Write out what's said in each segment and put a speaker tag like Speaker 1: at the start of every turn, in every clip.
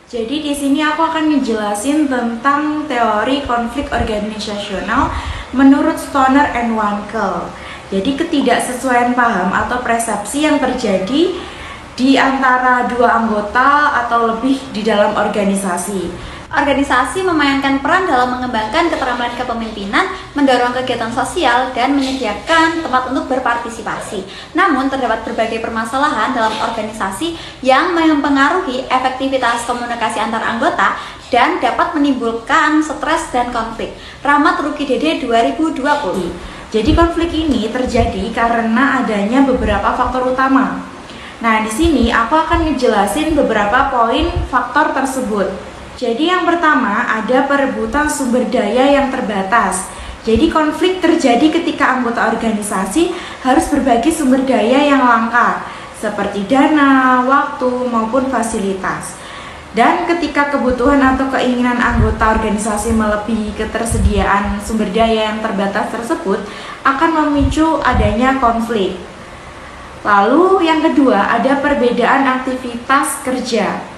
Speaker 1: Jadi di sini aku akan ngejelasin tentang teori konflik organisasional menurut Stoner and Wankel. Jadi ketidaksesuaian paham atau persepsi yang terjadi di antara dua anggota atau lebih di dalam organisasi.
Speaker 2: Organisasi memainkan peran dalam mengembangkan keterampilan kepemimpinan, mendorong kegiatan sosial, dan menyediakan tempat untuk berpartisipasi. Namun, terdapat berbagai permasalahan dalam organisasi yang mempengaruhi efektivitas komunikasi antar anggota dan dapat menimbulkan stres dan konflik. Rahmat Ruki Dede 2020.
Speaker 1: Jadi konflik ini terjadi karena adanya beberapa faktor utama. Nah, di sini aku akan ngejelasin beberapa poin faktor tersebut. Jadi yang pertama ada perebutan sumber daya yang terbatas. Jadi konflik terjadi ketika anggota organisasi harus berbagi sumber daya yang langka seperti dana, waktu, maupun fasilitas. Dan ketika kebutuhan atau keinginan anggota organisasi melebihi ketersediaan sumber daya yang terbatas tersebut akan memicu adanya konflik. Lalu yang kedua ada perbedaan aktivitas kerja.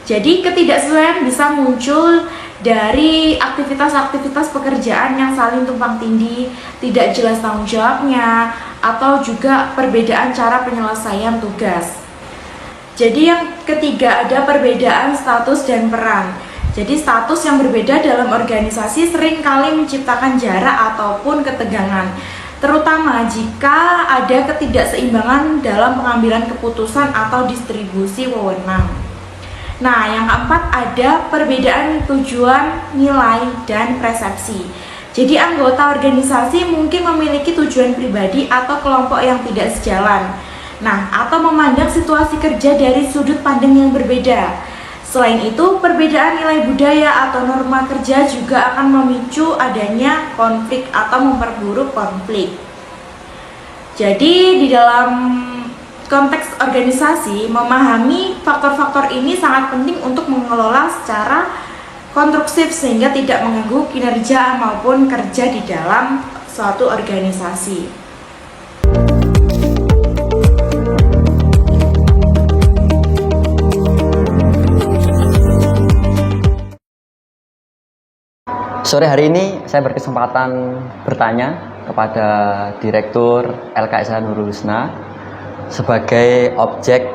Speaker 1: Jadi ketidaksesuaian bisa muncul dari aktivitas-aktivitas pekerjaan yang saling tumpang tindih, tidak jelas tanggung jawabnya, atau juga perbedaan cara penyelesaian tugas. Jadi yang ketiga ada perbedaan status dan peran. Jadi status yang berbeda dalam organisasi sering kali menciptakan jarak ataupun ketegangan, terutama jika ada ketidakseimbangan dalam pengambilan keputusan atau distribusi wewenang. Nah, yang keempat ada perbedaan tujuan, nilai, dan persepsi. Jadi anggota organisasi mungkin memiliki tujuan pribadi atau kelompok yang tidak sejalan. Nah, atau memandang situasi kerja dari sudut pandang yang berbeda. Selain itu, perbedaan nilai budaya atau norma kerja juga akan memicu adanya konflik atau memperburuk konflik. Jadi di dalam konteks organisasi, memahami faktor-faktor ini sangat penting untuk mengelola secara konstruktif sehingga tidak mengganggu kinerja maupun kerja di dalam suatu organisasi.
Speaker 3: Sore hari ini saya berkesempatan bertanya kepada Direktur LKSA Nurul Husna sebagai objek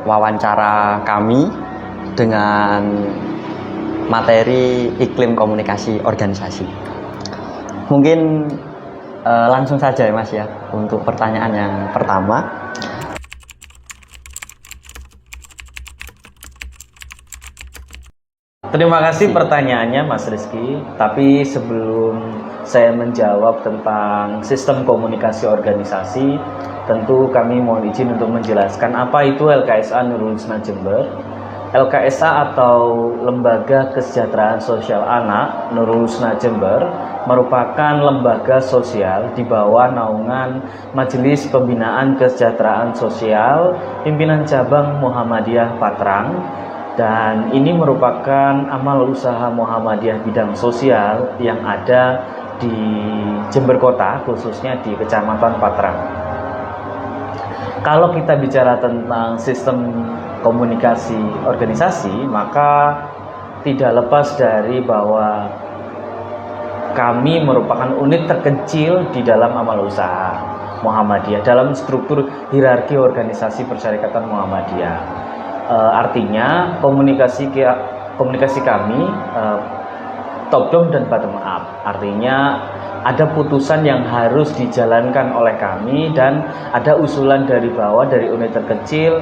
Speaker 3: wawancara kami dengan materi iklim komunikasi organisasi. Mungkin langsung saja ya Mas ya untuk pertanyaan yang pertama.
Speaker 4: Terima kasih pertanyaannya Mas Rizky. Tapi sebelum saya menjawab tentang sistem komunikasi organisasi, tentu kami mohon izin untuk menjelaskan apa itu LKSA Nurul Husna Jember. LKSA atau Lembaga Kesejahteraan Sosial Anak Nurul Husna Jember merupakan lembaga sosial di bawah naungan Majelis Pembinaan Kesejahteraan Sosial Pimpinan Cabang Muhammadiyah Patrang. Dan ini merupakan amal usaha Muhammadiyah bidang sosial yang ada di Jember Kota, khususnya di Kecamatan Patrang. Kalau kita bicara tentang sistem komunikasi organisasi, maka tidak lepas dari bahwa kami merupakan unit terkecil di dalam amal usaha Muhammadiyah, dalam struktur hierarki organisasi persyarikatan Muhammadiyah. Artinya komunikasi kami top down dan bottom up. Artinya ada putusan yang harus dijalankan oleh kami dan ada usulan dari bawah, dari unit terkecil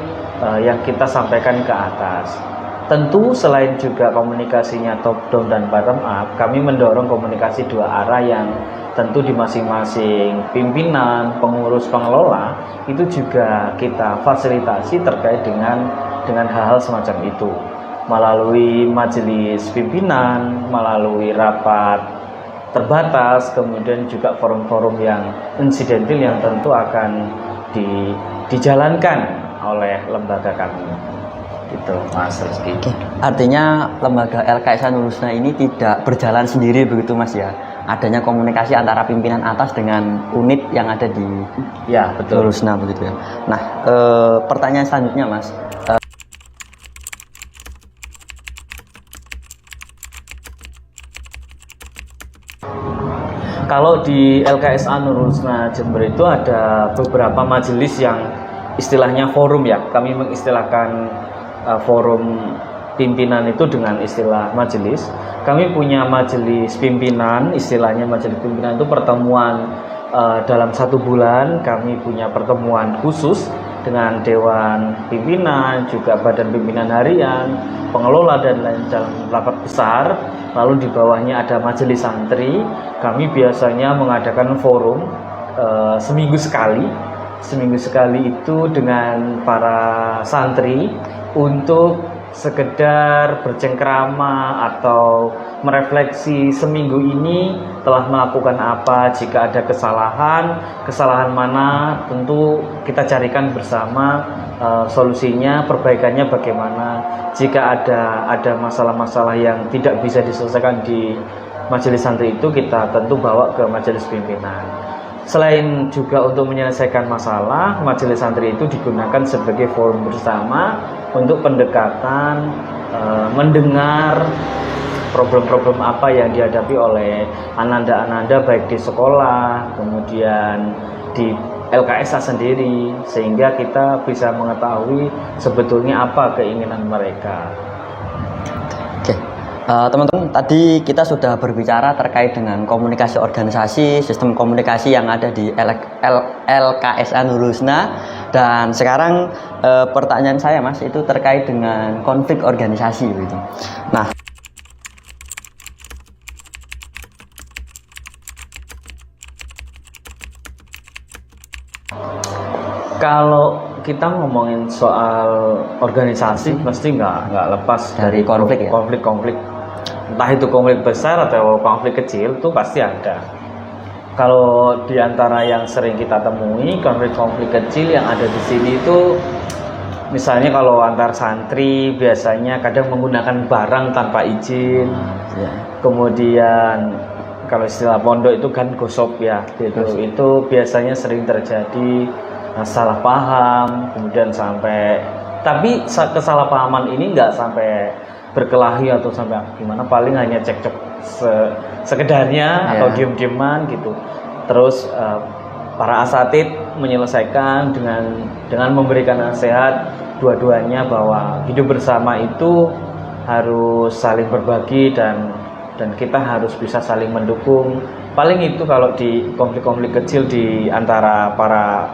Speaker 4: yang kita sampaikan ke atas. Tentu selain juga komunikasinya top down dan bottom up, kami mendorong komunikasi dua arah yang tentu di masing-masing pimpinan, pengurus, pengelola itu juga kita fasilitasi terkait dengan hal-hal semacam itu melalui majelis pimpinan, melalui rapat terbatas, kemudian juga forum-forum yang insidental yang tentu akan dijalankan oleh lembaga kami. Gitu, Mas Rizky.
Speaker 3: Artinya lembaga LKSA Nurul Husna ini tidak berjalan sendiri begitu Mas ya? Adanya komunikasi antara pimpinan atas dengan unit yang ada di Nurul Husna begitu ya. Nah, pertanyaan selanjutnya Mas.
Speaker 4: Kalau di LKSA Nurul Husna Jember itu ada beberapa majelis yang istilahnya forum ya. Kami mengistilahkan forum pimpinan itu dengan istilah majelis. Kami punya majelis pimpinan, istilahnya majelis pimpinan itu pertemuan dalam 1 bulan. Kami punya pertemuan khusus dengan Dewan Pimpinan, juga Badan Pimpinan Harian, pengelola dan lain dalam rapat besar. Lalu di bawahnya ada majelis santri. Kami biasanya mengadakan forum seminggu sekali. Seminggu sekali itu dengan para santri untuk sekedar bercengkrama atau merefleksi seminggu ini telah melakukan apa. Jika ada kesalahan mana tentu kita carikan bersama solusinya, perbaikannya bagaimana. Jika ada masalah-masalah yang tidak bisa diselesaikan di majelis santri itu, kita tentu bawa ke majelis pimpinan. Selain juga untuk menyelesaikan masalah, majelis santri itu digunakan sebagai forum bersama untuk pendekatan, mendengar problem-problem apa yang dihadapi oleh ananda-ananda baik di sekolah, kemudian di LKSA sendiri, sehingga kita bisa mengetahui sebetulnya apa keinginan mereka.
Speaker 3: Oke, teman-teman, tadi kita sudah berbicara terkait dengan komunikasi organisasi, sistem komunikasi yang ada di LKSA Nurul Husna. Dan sekarang pertanyaan saya, Mas, itu terkait dengan konflik organisasi gitu. Nah,
Speaker 4: kalau kita ngomongin soal organisasi, pasti nggak lepas
Speaker 3: dari konflik ya?
Speaker 4: Konflik-konflik, entah itu konflik besar atau konflik kecil, itu pasti ada. Kalau di antara yang sering kita temui, konflik-konflik kecil yang ada di sini itu, misalnya kalau antar santri biasanya kadang menggunakan barang tanpa izin.
Speaker 3: ya.
Speaker 4: Kemudian kalau istilah pondok itu kan gosok ya, gitu. Itu biasanya sering terjadi salah paham, kemudian sampai, tapi kesalahpahaman ini nggak sampai berkelahi atau sampai gimana, paling hanya cekcok sekedarnya atau diem-dieman gitu. Terus para asatid menyelesaikan dengan memberikan nasihat dua-duanya bahwa hidup bersama itu harus saling berbagi dan kita harus bisa saling mendukung. Paling itu kalau di konflik-konflik kecil di antara para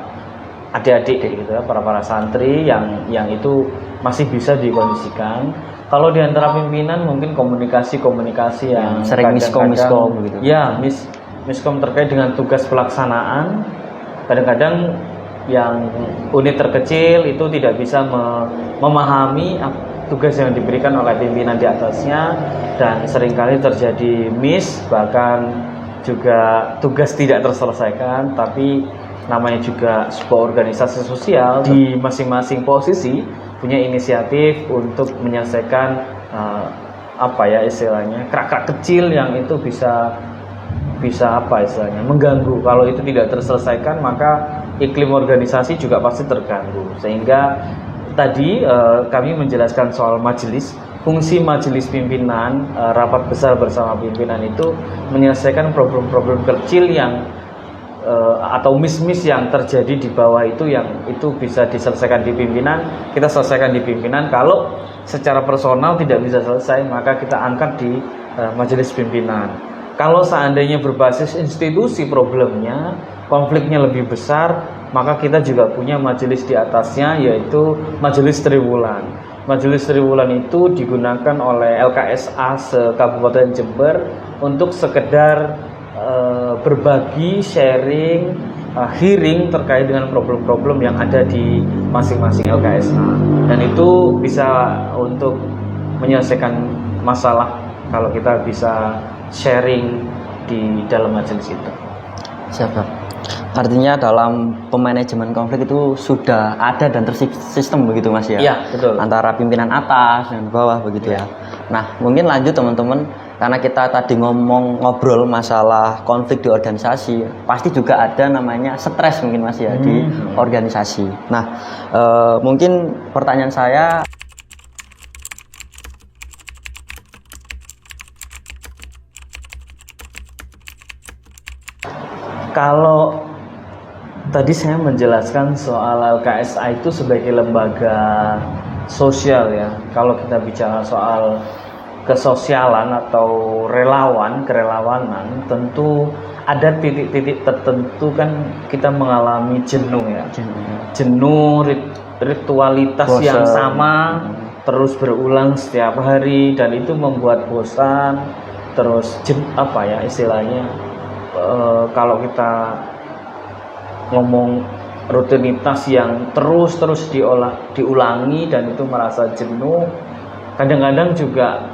Speaker 4: adik-adik gitu ya, para santri yang itu masih bisa dikondisikan. Kalau di antara pimpinan mungkin komunikasi yang
Speaker 3: sering miskom gitu.
Speaker 4: Ya, miskom terkait dengan tugas pelaksanaan. Kadang-kadang yang unit terkecil itu tidak bisa memahami tugas yang diberikan oleh pimpinan di atasnya, dan seringkali terjadi bahkan juga tugas tidak terselesaikan. Tapi namanya juga sebuah organisasi sosial, di masing-masing posisi punya inisiatif untuk menyelesaikan istilahnya kerak-kerak kecil yang itu bisa mengganggu. Kalau itu tidak terselesaikan, maka iklim organisasi juga pasti terganggu. Sehingga tadi kami menjelaskan soal majelis. Fungsi majelis pimpinan, rapat besar bersama pimpinan itu menyelesaikan problem-problem kecil yang atau miss yang terjadi di bawah itu, yang itu bisa diselesaikan di pimpinan, kita selesaikan di pimpinan. Kalau secara personal tidak bisa selesai, maka kita angkat di majelis pimpinan. Kalau seandainya berbasis institusi problemnya, konfliknya lebih besar, maka kita juga punya majelis di atasnya, yaitu majelis triwulan. Majelis triwulan itu digunakan oleh LKSA se-Kabupaten Jember untuk sekedar berbagi, sharing, hearing terkait dengan problem-problem yang ada di masing-masing LKSA. Dan itu bisa untuk menyelesaikan masalah kalau kita bisa sharing di dalam majelis itu.
Speaker 3: Siapa? Artinya dalam pemanajemen konflik itu sudah ada dan tersistem begitu, Mas ya?
Speaker 4: Iya, betul.
Speaker 3: Antara pimpinan atas dan bawah begitu ya. Nah, mungkin lanjut teman-teman, karena kita tadi ngobrol masalah konflik di organisasi, pasti juga ada namanya stres mungkin, Mas ya, di organisasi. Nah, mungkin pertanyaan saya,
Speaker 4: Kalau tadi saya menjelaskan soal LKSA itu sebagai lembaga sosial ya. Kalau kita bicara soal kesosialan atau kerelawanan, tentu ada titik-titik tertentu kan kita mengalami jenuh ya. Jenuh, ritualitas
Speaker 3: Bosan.
Speaker 4: yang sama terus berulang setiap hari dan itu membuat bosan. Terus istilahnya kalau kita ngomong rutinitas yang terus diulangi dan itu merasa jenuh, kadang-kadang juga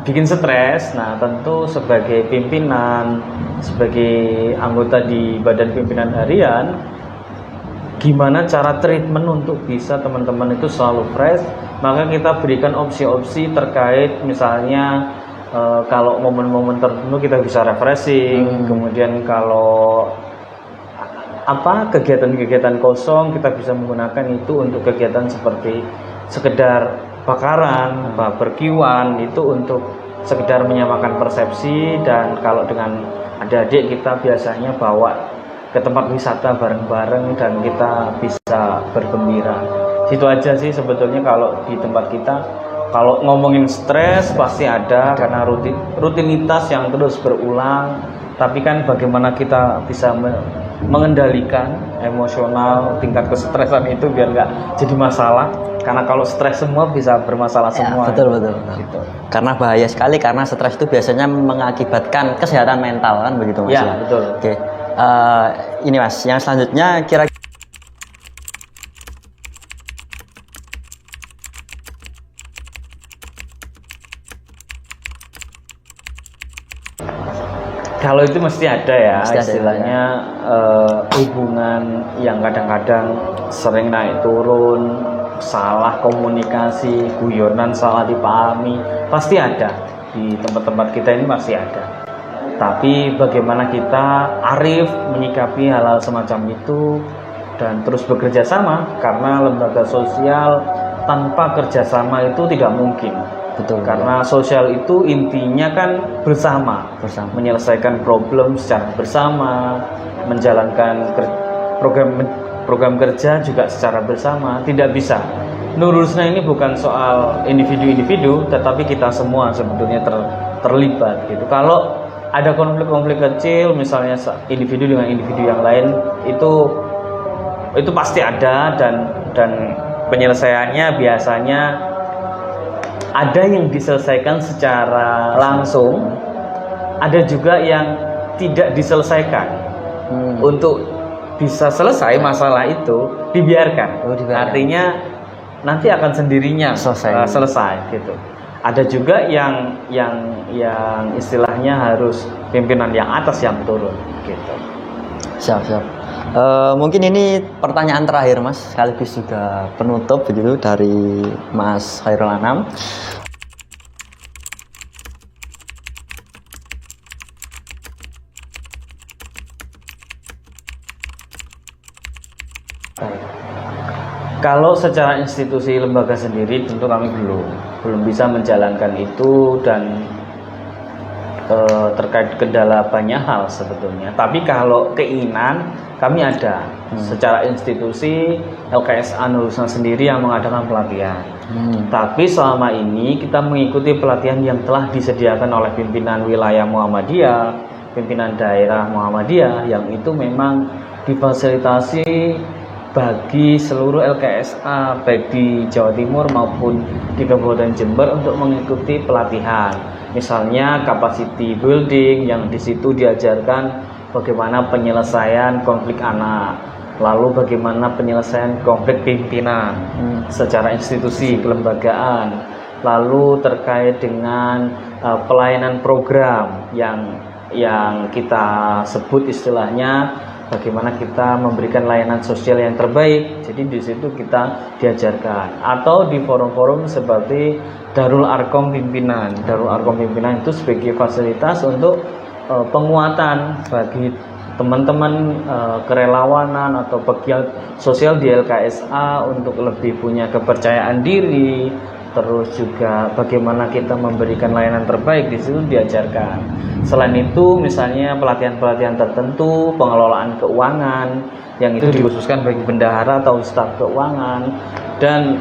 Speaker 4: bikin stres. Nah, tentu sebagai pimpinan, sebagai anggota di badan pimpinan harian, gimana cara treatment untuk bisa teman-teman itu selalu fresh, maka kita berikan opsi-opsi terkait misalnya kalau momen-momen tertentu kita bisa refreshing, kemudian kalau kegiatan-kegiatan kosong kita bisa menggunakan itu untuk kegiatan seperti sekedar bakaran, barbekyuan, itu untuk sekedar menyamakan persepsi. Dan kalau dengan adik-adik kita biasanya bawa ke tempat wisata bareng-bareng dan kita bisa bergembira. Situ aja sih sebetulnya kalau di tempat kita. Kalau ngomongin stres pasti ada karena rutinitas yang terus berulang. Tapi kan bagaimana kita bisa mengendalikan emosional tingkat kesetresan itu biar nggak jadi masalah. Karena kalau stres semua bisa bermasalah semua.
Speaker 3: Betul.
Speaker 4: Gitu.
Speaker 3: Karena bahaya sekali karena stres itu biasanya mengakibatkan kesehatan mental kan begitu Mas.
Speaker 4: Ya, betul.
Speaker 3: Oke. Ini Mas, yang selanjutnya kira
Speaker 4: kalau itu mesti ada ya,
Speaker 3: Mesti ada,
Speaker 4: istilahnya hubungan yang kadang-kadang sering naik turun, salah komunikasi, guyonan salah dipahami, pasti ada di tempat-tempat kita ini, masih ada. Tapi bagaimana kita arif menyikapi hal-hal semacam itu dan terus bekerja sama, karena lembaga sosial tanpa kerjasama itu tidak mungkin.
Speaker 3: betul.
Speaker 4: Karena sosial itu intinya kan bersama, menyelesaikan problem secara bersama, menjalankan program kerja juga secara bersama. Tidak bisa. Nurul Husna ini bukan soal individu-individu, tetapi kita semua sebetulnya terlibat gitu. Kalau ada konflik-konflik kecil, misalnya individu dengan individu yang lain, itu pasti ada dan penyelesaiannya biasanya ada yang diselesaikan secara langsung, ada juga yang tidak diselesaikan. Untuk bisa selesai masalah itu dibiarkan. Artinya nanti akan sendirinya selesai gitu. Ada juga yang istilahnya harus pimpinan yang atas yang turun gitu.
Speaker 3: Siap. Mungkin ini pertanyaan terakhir Mas, sekaligus juga penutup begitu dari Mas Khairul Anam.
Speaker 4: Kalau secara institusi lembaga sendiri tentu kami belum bisa menjalankan itu dan terkait kendala banyak hal sebetulnya. Tapi kalau keinginan kami ada secara institusi, LKSA Nurul Husna sendiri yang mengadakan pelatihan. Tapi selama ini kita mengikuti pelatihan yang telah disediakan oleh pimpinan wilayah Muhammadiyah, pimpinan daerah Muhammadiyah, yang itu memang difasilitasi bagi seluruh LKSA baik di Jawa Timur maupun di Kabupaten Jember untuk mengikuti pelatihan. Misalnya capacity building, yang di situ diajarkan bagaimana penyelesaian konflik anak, lalu bagaimana penyelesaian konflik pimpinan secara institusi kelembagaan, lalu terkait dengan pelayanan program yang kita sebut istilahnya bagaimana kita memberikan layanan sosial yang terbaik. Jadi di situ kita diajarkan, atau di forum-forum seperti Darul Arkom Pimpinan. Darul Arkom Pimpinan itu sebagai fasilitas untuk penguatan bagi teman-teman kerelawanan atau pegiat sosial di LKSA untuk lebih punya kepercayaan diri, terus juga bagaimana kita memberikan layanan terbaik di situ diajarkan. Selain itu misalnya pelatihan-pelatihan tertentu, pengelolaan keuangan yang itu dikhususkan bagi bendahara atau staf keuangan, dan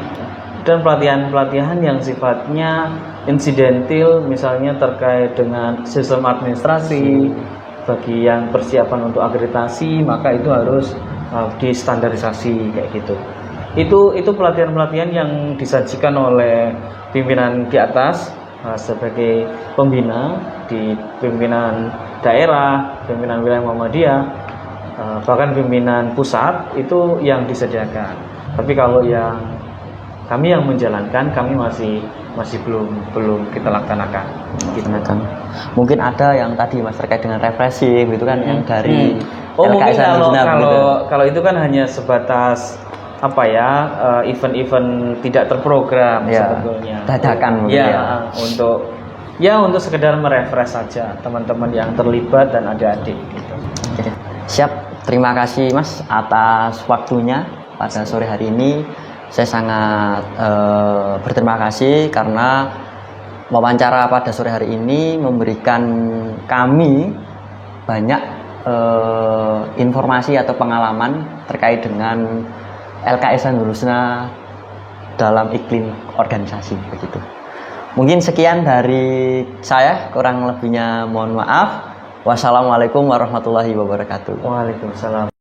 Speaker 4: pelatihan-pelatihan yang sifatnya insidentil misalnya terkait dengan sistem administrasi bagi yang persiapan untuk akreditasi, maka itu harus distandarisasi kayak gitu. Itu pelatihan-pelatihan yang disajikan oleh pimpinan di atas sebagai pembina di pimpinan daerah, pimpinan wilayah Muhammadiyah, bahkan pimpinan pusat itu yang disediakan. Tapi kalau yang kami yang menjalankan, kami masih belum kita laksanakan. Gitu.
Speaker 3: Mungkin ada yang tadi Mas terkait dengan refreshing gitu kan, yang dari
Speaker 4: mungkin
Speaker 3: LKSN
Speaker 4: kalau itu kan hanya sebatas event-event tidak terprogram sebetulnya.
Speaker 3: Dadakan
Speaker 4: untuk sekedar merefresh saja teman-teman yang terlibat dan adik-adik gitu.
Speaker 3: Oke. Siap, terima kasih Mas atas waktunya pada sore hari ini. Saya sangat berterima kasih karena wawancara pada sore hari ini memberikan kami banyak informasi atau pengalaman terkait dengan LKSN Husna dalam iklim organisasi begitu. Mungkin sekian dari saya, kurang lebihnya mohon maaf. Wassalamualaikum warahmatullahi wabarakatuh.
Speaker 4: Waalaikumsalam.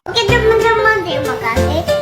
Speaker 5: Oke teman-teman, terima kasih